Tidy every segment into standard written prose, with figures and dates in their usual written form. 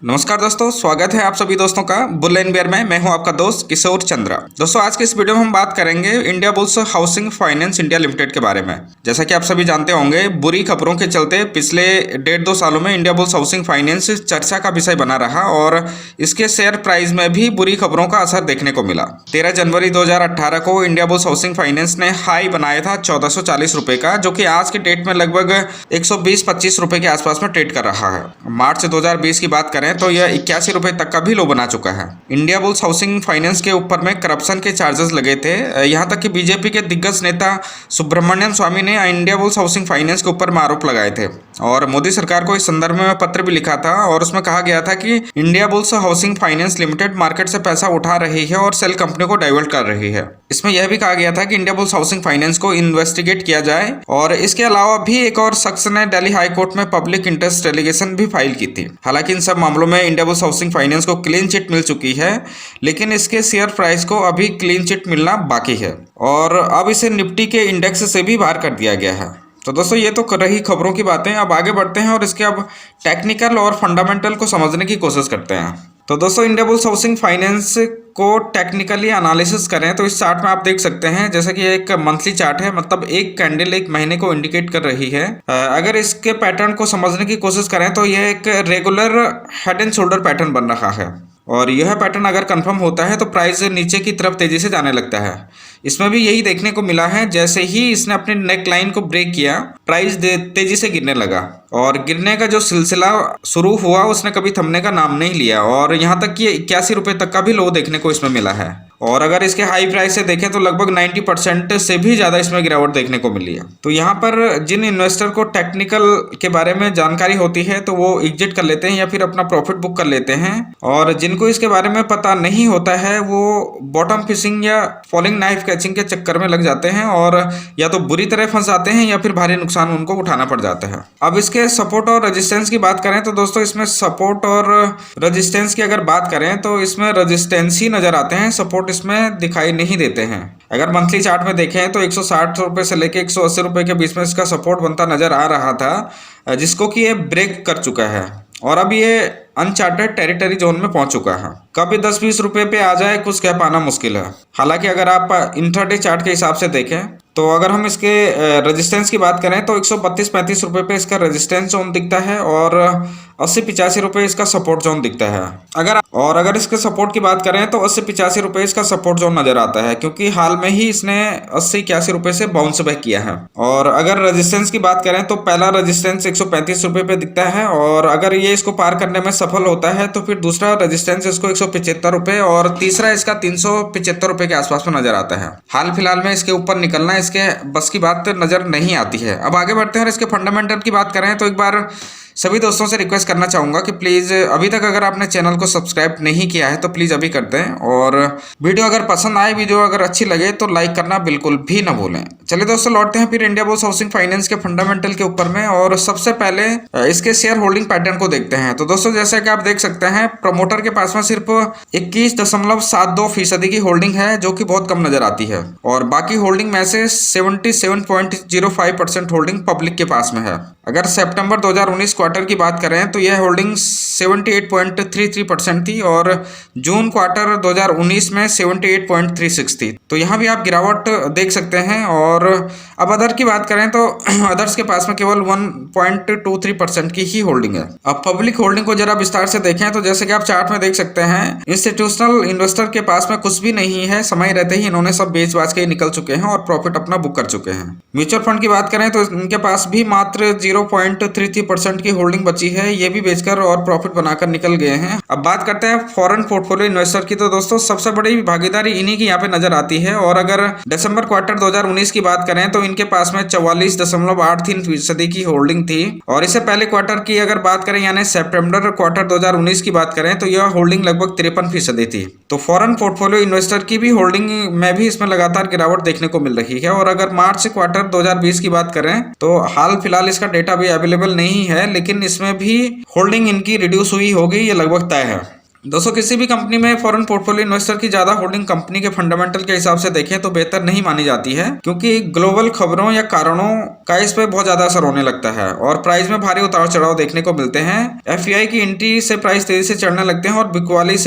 नमस्कार दोस्तों, स्वागत है आप सभी दोस्तों का बुलेन बियर में। मैं हूं आपका दोस्त किशोर चंद्रा। दोस्तों, आज के इस वीडियो में हम बात करेंगे India bulls housing finance India limited के बारे में। जैसा कि आप सभी जानते होंगे, बुरी खबरों के चलते पिछले 1.5-2 सालों में इंडिया बुल्स हाउसिंग फाइनेंस चर्चा का विषय बना रहा और इसके शेयर प्राइस में भी बुरी खबरों का असर देखने को मिला। 13 जनवरी 2018 को इंडिया बुल्स हाउसिंग फाइनेंस ने हाई बनाया था 1440 रुपए का, जो कि आज के डेट में लगभग 120-25 रुपए के आसपास में ट्रेड कर रहा है। मार्च 2020 की बात करें तो यह 81 रुपए तक का भी लो बना चुका है। इंडिया बुल्स हाउसिंग फाइनेंस के ऊपर में करप्शन के चार्जेस लगे थे। यहां तक कि बीजेपी के दिग्गज नेता सुब्रमण्यम स्वामी ने इंडिया बुल्स हाउसिंग फाइनेंस के ऊपर में आरोप लगाए थे और मोदी सरकार को इस संदर्भ में पत्र भी लिखा था और उसमें कहा गया था कि India bulls housing finance limited market से पैसा उठा रही है और सेल कंपनी को डाइवर्ट कर रही है। इसमें यह भी कहा गया था कि इंडिया बुल्स हाउसिंग फाइनेंस को इन्वेस्टिगेट किया जाए और इसके अलावा भी एक और शख्स ने दिल्ली हाई कोर्ट में पब्लिक इंटरेस्ट एलिगेशन भी फाइल की थी। हालांकि इन सब मामलों में इंडिया बुल्स हाउसिंग फाइनेंस को क्लीन चिट मिल चुकी है, लेकिन इसके शेयर प्राइस को अभी क्लीन चिट मिलना बाकी है और अब इसे निफ्टी के इंडेक्स से भी बाहर कर दिया गया है। तो दोस्तों, ये तो कर रही खबरों की बातें। अब आगे बढ़ते हैं और इसके अब टेक्निकल और फंडामेंटल को समझने की कोशिश करते हैं। तो दोस्तों, इंडिया बुल्स हाउसिंग फाइनेंस को टेक्निकली एनालिसिस करें तो इस चार्ट में आप देख सकते हैं, जैसे कि एक मंथली चार्ट है, मतलब एक कैंडल एक महीने को इंडिकेट कर रही है। अगर इसके पैटर्न को समझने की कोशिश करें तो यह एक regular head and shoulder pattern बन रहा है और यह पैटर्न अगर कंफर्म होता है तो प्राइस नीचे की तरफ तेजी से जाने लगता है। इसमें भी यही देखने को मिला है। जैसे ही इसने अपने नेक लाइन को ब्रेक किया, प्राइस तेजी से गिरने लगा और गिरने का जो सिलसिला शुरू हुआ उसने कभी थमने का नाम नहीं लिया और यहाँ तक कि 81 रुपए तक का भी लो देखने को इसमें मिला है। और अगर इसके हाई प्राइस से देखें तो लगभग 90% से भी ज़्यादा इसमें गिरावट देखने को मिली है। तो यहाँ पर जिन इन्वेस्टर को टेक्निकल के बारे में जानकारी होती है तो वो एग्जिट कर लेते हैं या फिर अपना प्रॉफिट बुक कर लेते हैं, और जिनको इसके बारे में पता नहीं होता है वो बॉटम फिशिंग या फॉलिंग नाइफ कैचिंग के चक्कर में लग जाते हैं और या तो बुरी तरह फंस जाते हैं या फिर भारी नुकसान उनको उठाना पड़ जाता है। अब इसके सपोर्ट और रेजिस्टेंस की बात करें तो दोस्तों, इसमें सपोर्ट और रेजिस्टेंस की अगर बात करें तो इसमें रेजिस्टेंस ही नजर आते हैं, सपोर्ट इसमें दिखाई नहीं देते हैं। अगर मंथली चार्ट में देखें तो 160 रुपए से लेके 180 रुपए के बीच में इसका सपोर्ट बनता नजर आ रहा था, जिसको कि ये ब्रेक कर चुका है और अब ये अनचार्टेड टेरिटरी जोन में पहुंच चुका है। कभी 10-20 रुपए पे आ जाए कुछ कह पाना मुश्किल है। हालांकि अगर आप इंट्राडे चार्ट के हिसाब से देखें तो अगर हम इसके रेजिस्टेंस की बात करें तो 132-35 रुपए पे इसका रेजिस्टेंस जोन दिखता है और 80-85 रुपए इसका सपोर्ट जोन दिखता है। अगर इसके सपोर्ट की बात करें तो 80-85 रुपए इसका सपोर्ट जोन नजर आता है, क्योंकि हाल में ही इसने 80-81 रुपए से बाउंस बैक किया है। और अगर रेजिस्टेंस की बात करें तो पहला रेजिस्टेंस 135 रुपए पे दिखता है और अगर ये इसको पार करने में सफल होता है तो फिर दूसरा रेजिस्टेंस इसको 175 रुपए और तीसरा इसका 375 रुपए के आसपास में नजर आता है। हाल फिलहाल में इसके ऊपर निकलना इसके बस की बात नजर नहीं आती है। अब आगे बढ़ते हैं और इसके फंडामेंटल की बात करें तो एक बार सभी दोस्तों से रिक्वेस्ट करना चाहूँगा कि प्लीज़ अभी तक अगर आपने चैनल को सब्सक्राइब नहीं किया है तो प्लीज़ अभी कर दें और वीडियो अगर पसंद आए, वीडियो अगर अच्छी लगे तो लाइक करना बिल्कुल भी ना भूलें। चलिए दोस्तों, लौटते हैं फिर इंडिया बुल्स हाउसिंग फाइनेंस के फंडामेंटल के ऊपर में और सबसे पहले इसके शेयर होल्डिंग पैटर्न को देखते हैं। तो दोस्तों, जैसा कि आप देख सकते हैं, प्रमोटर के पास में सिर्फ 21.72% की होल्डिंग है, जो कि बहुत कम नजर आती है और बाकी होल्डिंग में से 77.05% होल्डिंग पब्लिक के पास में है। अगर सितंबर 2019 क्वार्टर की बात करें तो यह होल्डिंग 78.33% थी और जून क्वार्टर 2019 में 78.36 थी। तो यहाँ भी आप गिरावट देख सकते हैं। और अब अदर की बात करें तो अदर्स के पास में केवल 1.23% की ही होल्डिंग है। अब पब्लिक होल्डिंग को जरा विस्तार से देखें तो जैसे कि आप चार्ट में देख सकते हैं, इंस्टीट्यूशनल इन्वेस्टर के पास में कुछ भी नहीं है। समय रहते ही इन्होंने सब बेच बाच के निकल चुके हैं और प्रॉफिट अपना बुक कर चुके हैं। म्यूचुअल फंड की बात करें तो इनके पास भी मात्र 0.33% की होल्डिंग बची है, ये भी बेचकर और प्रॉफिट बनाकर निकल गए हैं। अब बात करते हैं फॉरेन पोर्टफोलियो इन्वेस्टर की। तो दोस्तों, सबसे बड़ी भागीदारी इन्हीं की यहाँ पे नजर आती है और अगर दिसंबर क्वार्टर 2019 की बात करें तो इनके पास में 44.83% की होल्डिंग थी और इससे पहले क्वार्टर की अगर बात करें यानी सितंबर क्वार्टर 2019 की बात करें तो यह होल्डिंग लगभग 53% थी। तो फॉरेन पोर्टफोलियो इन्वेस्टर की भी होल्डिंग में भी इसमें लगातार गिरावट देखने को मिल रही है। और अगर मार्च क्वार्टर 2020 की बात करें तो हाल फिलहाल इसका डेटा भी अवेलेबल नहीं है, लेकिन इसमें भी होल्डिंग इनकी रिड्यूस हुई होगी, ये लगभग तय है। दोस्तों किसी भी कंपनी में फॉरेन पोर्टफोलियो इन्वेस्टर की ज्यादा होल्डिंग कंपनी के फंडामेंटल के हिसाब से देखें तो बेहतर नहीं मानी जाती है, क्योंकि ग्लोबल खबरों या कारणों का इस पे बहुत ज्यादा असर होने लगता है और प्राइस में भारी उतार चढ़ाव देखने को मिलते हैं। एफआई की एंट्री से प्राइस तेजी से चढ़ने लगते हैं और बिकवाली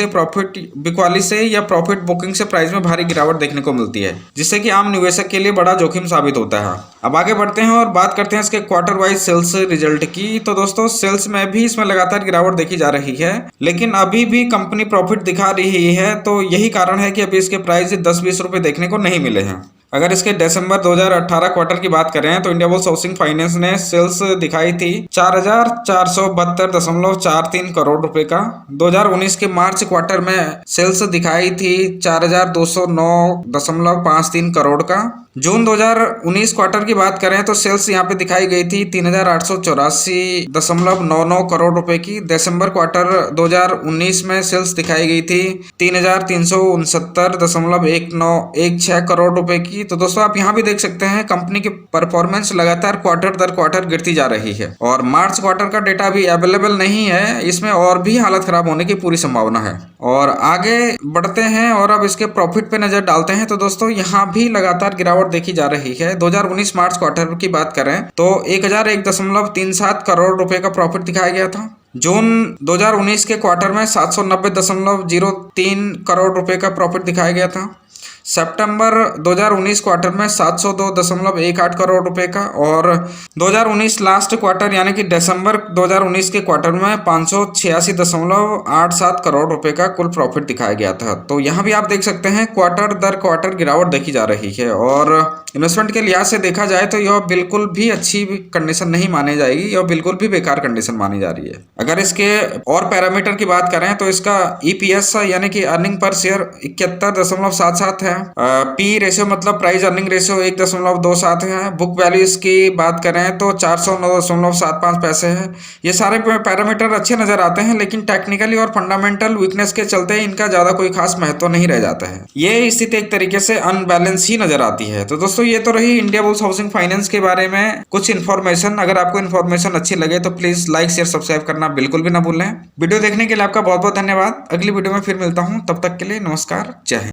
से या प्रॉफिट बुकिंग से प्राइस में भारी गिरावट देखने को मिलती है, जिससे कि आम निवेशक के लिए बड़ा जोखिम साबित होता है। अब आगे बढ़ते हैं और बात करते हैं इसके क्वार्टर वाइज सेल्स रिजल्ट की। तो दोस्तों सेल्स में भी इसमें लगातार गिरावट देखी जा रही है, लेकिन अभी भी कंपनी प्रॉफिट दिखा रही है, तो यही कारण है कि अभी इसके प्राइस 10-20 रुपए देखने को नहीं मिले हैं। अगर इसके दिसंबर 2018 क्वार्टर की बात करें तो इंडियाबुल्स हाउसिंग फाइनेंस ने सेल्स दिखाई थी 4,472.43 करोड़ रुपए का। 2019 के मार्च क्वार्टर में सेल्स दिखाई थी 4,209.53 करोड़ का। जून 2019 क्वार्टर की बात करें तो सेल्स यहाँ पे दिखाई गई थी 3,884.99 करोड़ रुपए की। दिसंबर क्वार्टर 2019 में सेल्स दिखाई गई थी 3,369.16 करोड़ रुपए की। तो दोस्तों आप यहाँ भी देख सकते हैं कंपनी की परफॉर्मेंस लगातार क्वार्टर दर क्वार्टर गिरती जा रही है और मार्च क्वार्टर का डेटा अभी अवेलेबल नहीं है, इसमें और भी हालत खराब होने की पूरी संभावना है। और आगे बढ़ते हैं और अब इसके प्रॉफिट पे नजर डालते हैं। तो दोस्तों यहाँ भी लगातार गिरावट देखी जा रही है। 2019 मार्च क्वार्टर की बात करें तो 1,001.37 करोड़ रुपए का प्रॉफिट दिखाया गया था। जून 2019 के क्वार्टर में 790.03 करोड़ रुपए का प्रॉफिट दिखाया गया था। सितंबर 2019 क्वार्टर में 702.18 करोड़ रुपए का और 2019 लास्ट क्वार्टर यानी कि दिसंबर 2019 के क्वार्टर में 586.87 करोड़ रुपए का कुल प्रॉफिट दिखाया गया था। तो यहाँ भी आप देख सकते हैं क्वार्टर दर क्वार्टर गिरावट देखी जा रही है और इन्वेस्टमेंट के लिहाज से देखा जाए तो यह बिल्कुल भी अच्छी कंडीशन नहीं मानी जाएगी, यह बिल्कुल भी बेकार कंडीशन मानी जा रही है। अगर इसके और पैरामीटर की बात करें तो इसका ईपीएस यानी कि अर्निंग पर शेयर 71.77 है। पी रेशियो मतलब प्राइस अर्निंग रेशियो 1.27 है। बुक वैल्यू इसकी बात करें तो 409.75 पैसे है। ये सारे पैरामीटर अच्छे नजर आते हैं, लेकिन टेक्निकली और फंडामेंटल वीकनेस के चलते इनका ज्यादा कोई खास महत्व नहीं रह जाता है। ये स्थिति एक तरीके से अनबैलेंस ही नजर आती है। तो दोस्तों ये तो रही इंडियाबुल्स हाउसिंग फाइनेंस के बारे में कुछ इन्फॉर्मेशन। अगर आपको इन्फॉर्मेशन अच्छी लगे तो प्लीज लाइक शेयर सब्सक्राइब करना बिल्कुल भी ना भूलें। वीडियो देखने के लिए आपका बहुत बहुत धन्यवाद। अगली वीडियो में फिर मिलता हूँ, तब तक के लिए नमस्कार, जय हिंद।